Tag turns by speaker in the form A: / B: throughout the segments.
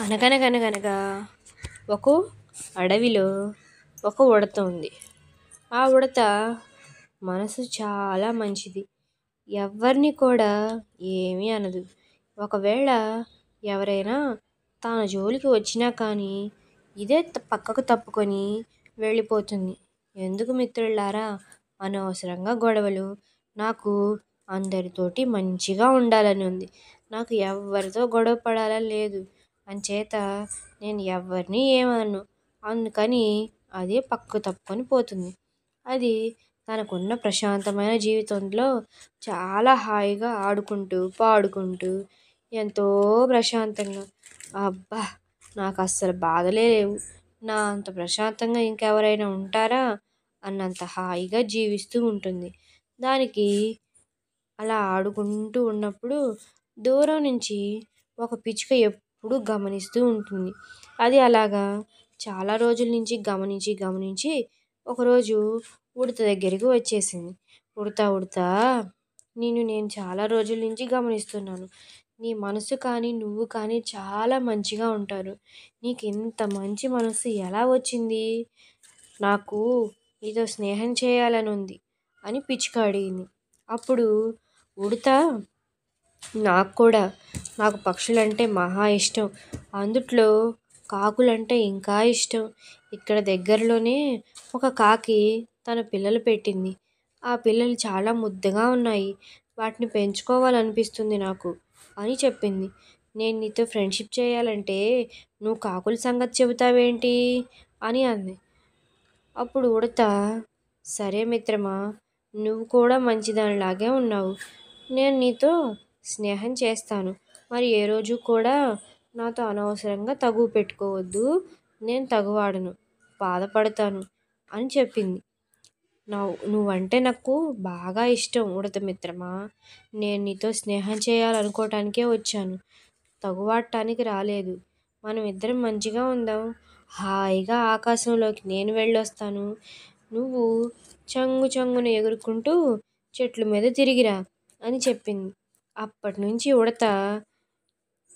A: అనగనగనగనగా ఒక అడవిలో ఒక ఉడత ఉంది. ఆ ఉడత మనసు చాలా మంచిది. ఎవ్వరిని కూడా ఏమీ అనదు. ఒకవేళ ఎవరైనా తన జోలికి వచ్చినా కానీ ఇదే పక్కకు తప్పుకొని వెళ్ళిపోతుంది. ఎందుకు మిత్రులారా అనవసరంగా గొడవలు? నాకు అందరితోటి మంచిగా ఉండాలని ఉంది. నాకు ఎవరితో గొడవ పడాలని లేదు. అంచేత నేను ఎవరిని ఏమనను. అందుకని అదే పక్కకు తప్పుకొని పోతుంది. అది తనకున్న ప్రశాంతమైన జీవితంలో చాలా హాయిగా ఆడుకుంటూ పాడుకుంటూ ఎంతో ప్రశాంతంగా, అబ్బా నాకు అస్సలు బాధలే లేవు, నా అంత ప్రశాంతంగా ఇంకెవరైనా ఉంటారా అన్నంత హాయిగా జీవిస్తూ ఉంటుంది. దానికి అలా ఆడుకుంటూ ఉన్నప్పుడు దూరం నుంచి ఒక పిచ్చుక ఎప్పుడూ గమనిస్తూ ఉంటుంది. అది అలాగా చాలా రోజుల నుంచి గమనించి గమనించి ఒకరోజు ఉడత దగ్గరికి వచ్చేసింది. ఉడతా ఉడతా, నేను చాలా రోజుల నుంచి గమనిస్తున్నాను. నీ మనసు కానీ నువ్వు కానీ చాలా మంచిగా ఉంటారు. నీకు ఇంత మంచి మనసు ఎలా వచ్చింది? నాకు నీతో స్నేహం చేయాలని ఉంది అని పిచ్చుక అడిగింది. అప్పుడు ఉడత, నాకు పక్షులంటే మహా ఇష్టం. అందుట్లో కాకులంటే ఇంకా ఇష్టం. ఇక్కడ దగ్గరలోనే ఒక కాకి తన పిల్లలు పెట్టింది. ఆ పిల్లలు చాలా ముద్దుగా ఉన్నాయి. వాటిని పెంచుకోవాలనిపిస్తుంది నాకు అని చెప్పింది. నేను నీతో ఫ్రెండ్షిప్ చేయాలంటే నువ్వు కాకుల సంగతి చెబుతావేంటి అని అంది. అప్పుడు ఉడత, సరే మిత్రమా, నువ్వు కూడా మంచిదానిలాగే ఉన్నావు. నేను నీతో స్నేహం చేస్తాను. మరి ఏ రోజు కూడా నాతో అనవసరంగా తగువ పెట్టుకోవద్దు. నేను తగువాడను, బాధపడతాను అని చెప్పింది. నువ్వంటే నాకు బాగా ఇష్టం ఉడత మిత్రమా. నేను నీతో స్నేహం చేయాలనుకోవటానికే వచ్చాను, తగువాడటానికి రాలేదు. మనం ఇద్దరం మంచిగా ఉందాం. హాయిగా ఆకాశంలోకి నేను వెళ్ళొస్తాను, నువ్వు చంగు చంగున ఎగురుకుంటూ చెట్ల మీద తిరిగిరా అని చెప్పింది. అప్పటి నుంచి ఉడత,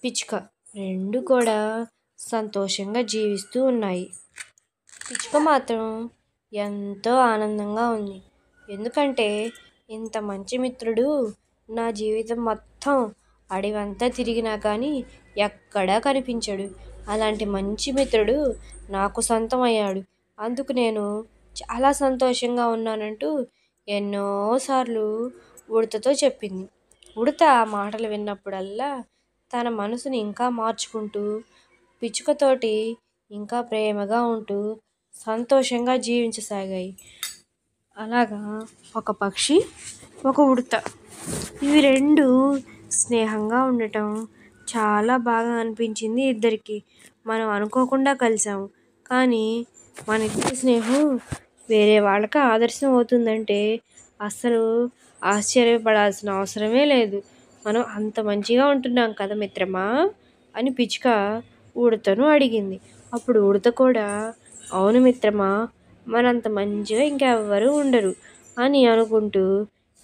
A: పిచ్చుక రెండు కూడా సంతోషంగా జీవిస్తూ ఉన్నాయి. పిచ్చుక మాత్రం ఎంతో ఆనందంగా ఉంది. ఎందుకంటే ఇంత మంచి మిత్రుడు నా జీవితం మొత్తం అడవంతా తిరిగినా కానీ ఎక్కడా కనిపించడు. అలాంటి మంచి మిత్రుడు నాకు సొంతమయ్యాడు. అందుకు నేను చాలా సంతోషంగా ఉన్నానంటూ ఎన్నోసార్లు ఉడతతో చెప్పింది. ఉడత ఆ మాటలు విన్నప్పుడల్లా తన మనసుని ఇంకా మార్చుకుంటూ పిచ్చుకతోటి ఇంకా ప్రేమగా ఉంటూ సంతోషంగా జీవించసాగాయి. అలాగా ఒక పక్షి, ఒక ఉడత, ఇవి రెండు స్నేహంగా ఉండటం చాలా బాగా అనిపించింది ఇద్దరికి. మనం అనుకోకుండా కలిసాము, కానీ మన ఇద్దరి స్నేహం వేరే వాళ్ళకి ఆదర్శం అవుతుందంటే అస్సలు ఆశ్చర్యపడాల్సిన అవసరమే లేదు. మనం అంత మంచిగా ఉంటున్నాం కదా మిత్రమా అని పిచ్చుక ఉడతను అడిగింది. అప్పుడు ఉడత కూడా, అవును మిత్రమా, మనంత మంచిగా ఇంకెవ్వరూ ఉండరు అని అనుకుంటూ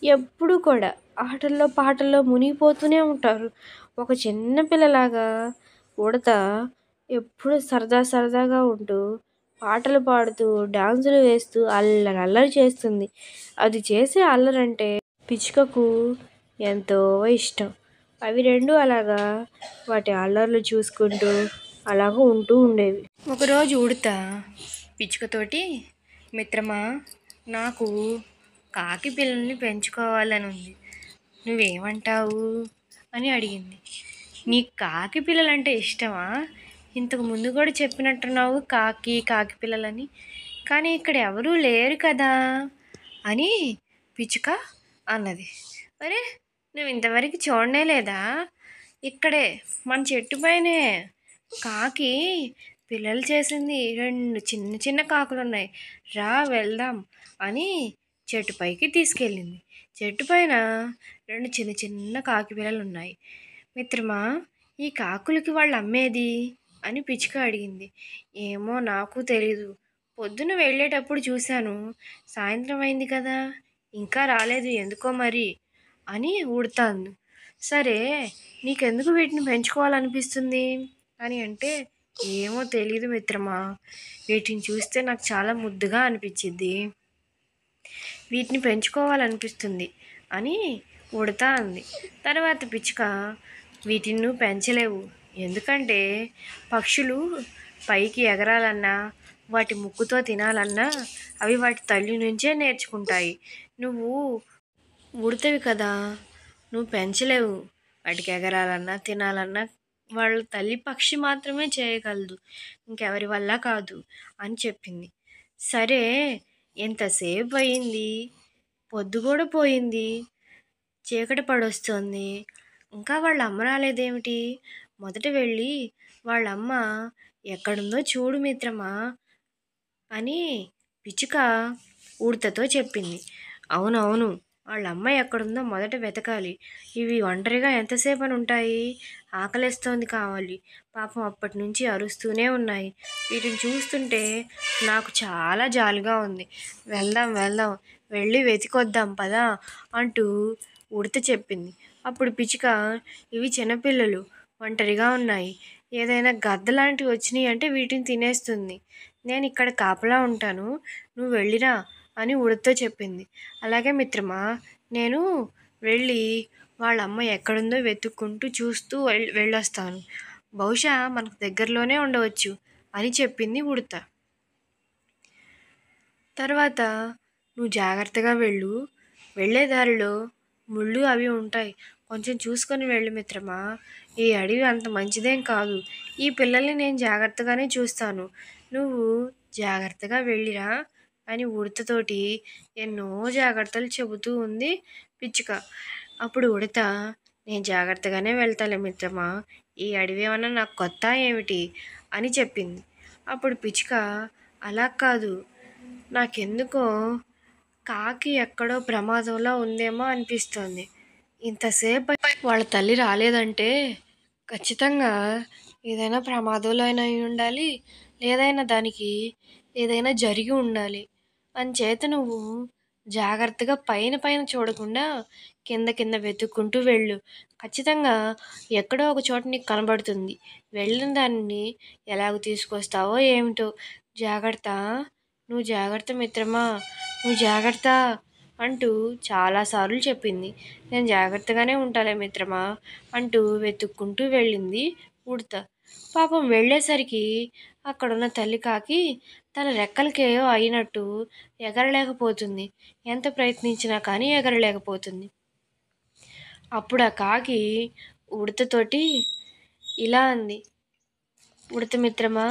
A: ఎప్పుడూ కూడా ఆటల్లో పాటల్లో మునిగిపోతూనే ఉంటారు. ఒక చిన్న పిల్లలాగా ఉడత ఎప్పుడు సరదా సరదాగా ఉంటూ పాటలు పాడుతూ డాన్సులు వేస్తూ అల్లరి అల్లరి చేస్తుంది. అది చేసే అల్లరంటే పిచ్చుకకు ఎంతో ఇష్టం. అవి రెండు అలాగా వాటి అల్లర్లు చూసుకుంటూ అలాగ ఉంటూ ఉండేవి. ఒకరోజు ఉడత పిచ్చుకతోటి, మిత్రమా, నాకు కాకి పిల్లల్ని పెంచుకోవాలని ఉంది, నువ్వేమంటావు అని అడిగింది. నీకు కాకి పిల్లలంటే ఇష్టమా? ఇంతకు ముందు కూడా చెప్పినట్టున్నావు కాకి పిల్లలని, కానీ ఇక్కడ ఎవరూ లేరు కదా అని పిచ్చుక అన్నది. అరే, నువ్వు ఇంతవరకు చూడనే లేదా? ఇక్కడే మన చెట్టు పైనే కాకి పిల్లలు చేసింది. రెండు చిన్న చిన్న కాకులు ఉన్నాయి, రా వెళ్దాం అని చెట్టు పైకి తీసుకెళ్ళింది. చెట్టు పైన రెండు చిన్న చిన్న కాకి పిల్లలు ఉన్నాయి. మిత్రమా, ఈ కాకులకి వాళ్ళు అమ్మేది అని పిచ్చుక అడిగింది. ఏమో నాకు తెలీదు, పొద్దున వెళ్ళేటప్పుడు చూశాను, సాయంత్రం అయింది కదా, ఇంకా రాలేదు ఎందుకో మరి అని ఉడతాను. సరే, నీకెందుకు వీటిని పెంచుకోవాలనిపిస్తుంది? అని అంటే, ఏమో తెలీదు మిత్రమా, వీటిని చూస్తే నాకు చాలా ముద్దుగా అనిపించిద్ది, వీటిని పెంచుకోవాలనిపిస్తుంది అని ఉడతా అంది. తర్వాత పిచ్చుక, వీటిని నువ్వు పెంచలేవు, ఎందుకంటే పక్షులు పైకి ఎగరాలన్నా వాటి ముక్కుతో తినాలన్నా అవి వాటి తల్లి నుంచే నేర్చుకుంటాయి. నువ్వు ఉడతవి కదా, నువ్వు పెంచలేవు, వాటికి ఎగరాలన్నా తినాలన్నా వాళ్ళ తల్లి పక్షి మాత్రమే చేయగలదు, ఇంకెవరి వల్ల కాదు అని చెప్పింది. సరే, ఎంతసేపు అయింది, పొద్దు కూడా పోయింది, చీకటి పడొస్తుంది, ఇంకా వాళ్ళ అమ్మ రాలేదేమిటి, మొదట వెళ్ళి వాళ్ళమ్మ ఎక్కడుందో చూడు మిత్రమా అని పిచ్చుక ఉడతతో చెప్పింది. అవునవును, వాళ్ళ అమ్మ ఎక్కడుందో మొదట వెతకాలి, ఇవి ఒంటరిగా ఎంతసేపు అని ఉంటాయి, ఆకలిస్తోంది కావాలి, పాపం అప్పటి నుంచి అరుస్తూనే ఉన్నాయి, వీటిని చూస్తుంటే నాకు చాలా జాలిగా ఉంది, వెళ్దాం వెళ్దాం, వెళ్ళి వెతికొద్దాం పదా అంటూ ఉడత చెప్పింది. అప్పుడు పిచ్చుక, ఇవి చిన్నపిల్లలు ఒంటరిగా ఉన్నాయి, ఏదైనా గద్ద లాంటివి వచ్చినాయి అంటే వీటిని తినేస్తుంది, నేను ఇక్కడ కాపలా ఉంటాను, నువ్వు వెళ్ళిరా అని ఉడతతో చెప్పింది. అలాగే మిత్రమా, నేను వెళ్ళి వాళ్ళ అమ్మ ఎక్కడుందో వెతుక్కుంటూ చూస్తూ వెళ్ళొస్తాను, బహుశా మనకు దగ్గరలోనే ఉండవచ్చు అని చెప్పింది ఉడత. తర్వాత, నువ్వు జాగ్రత్తగా వెళ్ళు, వెళ్ళే దారిలో ముళ్ళు అవి ఉంటాయి, కొంచెం చూసుకొని వెళ్ళు మిత్రమా, ఈ అడవి అంత మంచిదేం కాదు, ఈ పిల్లల్ని నేను జాగ్రత్తగానే చూస్తాను, నువ్వు జాగ్రత్తగా వెళ్ళిరా అని ఉడతతోటి ఎన్నో జాగ్రత్తలు చెబుతూ ఉంది పిచ్చుక. అప్పుడు ఉడత, నేను జాగ్రత్తగానే వెళ్తాలే మిత్రమా, ఈ అడవి ఏమన్నా నాకు కొత్త ఏమిటి అని చెప్పింది. అప్పుడు పిచ్చుక, అలా కాదు, నాకెందుకో కాకి ఎక్కడో ప్రమాదంలో ఉందేమో అనిపిస్తోంది, ఇంతసేపు వాళ్ళ తల్లి రాలేదంటే ఖచ్చితంగా ఏదైనా ప్రమాదంలో అయినా అయి ఉండాలి, లేదైనా దానికి ఏదైనా జరిగి ఉండాలి, అంచేత నువ్వు జాగ్రత్తగా పైన పైన చూడకుండా కింద కింద వెతుక్కుంటూ వెళ్ళు, ఖచ్చితంగా ఎక్కడో ఒక చోట నీకు కనబడుతుంది, వెళ్ళిన దాన్ని ఎలాగ తీసుకొస్తావో ఏమిటో, జాగ్రత్త, నువ్వు జాగ్రత్త మిత్రమా, నువ్వు జాగ్రత్త అంటూ చాలాసార్లు చెప్పింది. నేను జాగ్రత్తగానే ఉంటాలే మిత్రమా అంటూ వెతుక్కుంటూ వెళ్ళింది ఉడత. పాపం వెళ్ళేసరికి అక్కడున్న తల్లి కాకి తన రెక్కలకేయో అయినట్టు ఎగరలేకపోతుంది, ఎంత ప్రయత్నించినా కానీ ఎగరలేకపోతుంది. అప్పుడు ఆ కాకి ఉడతతోటి ఇలా అంది, ఉడత మిత్రమా,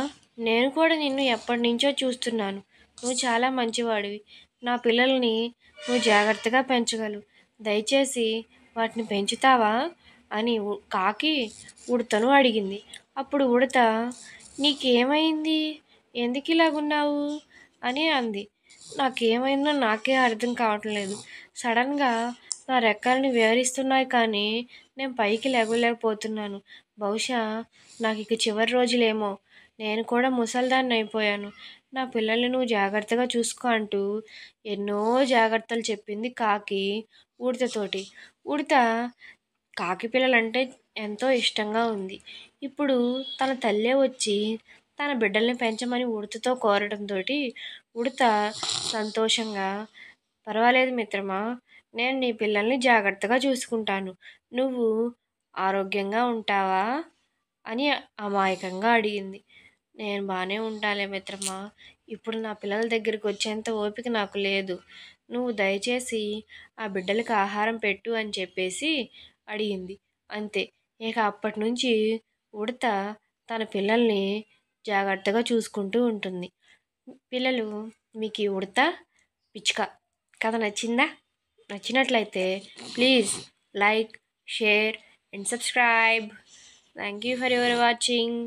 A: నేను కూడా నిన్ను ఎప్పటి నుంచో చూస్తున్నాను, నువ్వు చాలా మంచివాడివి, నా పిల్లల్ని నువ్వు జాగ్రత్తగా పెంచగలవు, దయచేసి వాటిని పెంచుతావా అని కాకి ఉడతను అడిగింది. అప్పుడు ఉడత, నీకేమైంది, ఎందుకు ఇలాగున్నావు అని అంది. నాకేమైందో నాకే అర్థం కావట్లేదు, సడన్గా నా రెక్కల్ని వేరిస్తున్నాయి కానీ నేను పైకి లేవలేకపోతున్నాను, బహుశా నాకు ఇక చివరి రోజులేమో, నేను కూడా ముసల్దాన్ని అయిపోయాను, నా పిల్లల్ని నువ్వు జాగ్రత్తగా చూసుకో అంటూ ఎన్నో జాగ్రత్తలు చెప్పింది కాకి ఉడతతోటి. ఉడత కాకి పిల్లలంటే ఎంతో ఇష్టంగా ఉంది. ఇప్పుడు తన తల్లే వచ్చి తన బిడ్డల్ని పెంచమని ఉడతతో కోరడంతో ఉడత సంతోషంగా, పర్వాలేదు మిత్రమా, నేను నీ పిల్లల్ని జాగ్రత్తగా చూసుకుంటాను, నువ్వు ఆరోగ్యంగా ఉంటావా అని అమాయకంగా అడిగింది. నేను బాగానే ఉంటాలే మిత్రమా, ఇప్పుడు నా పిల్లల దగ్గరికి వచ్చేంత ఓపిక నాకు లేదు, నువ్వు దయచేసి ఆ బిడ్డలకు ఆహారం పెట్టు అని చెప్పేసి అడిగింది. అంతే, ఇక అప్పటి నుంచి ఉడత తన పిల్లల్ని జాగ్రత్తగా చూసుకుంటూ ఉంటుంది. పిల్లలు, మీకు ఈ ఉడత పిచ్చుక కథ నచ్చిందా? నచ్చినట్లయితే please like, share and subscribe. Thank you for your watching.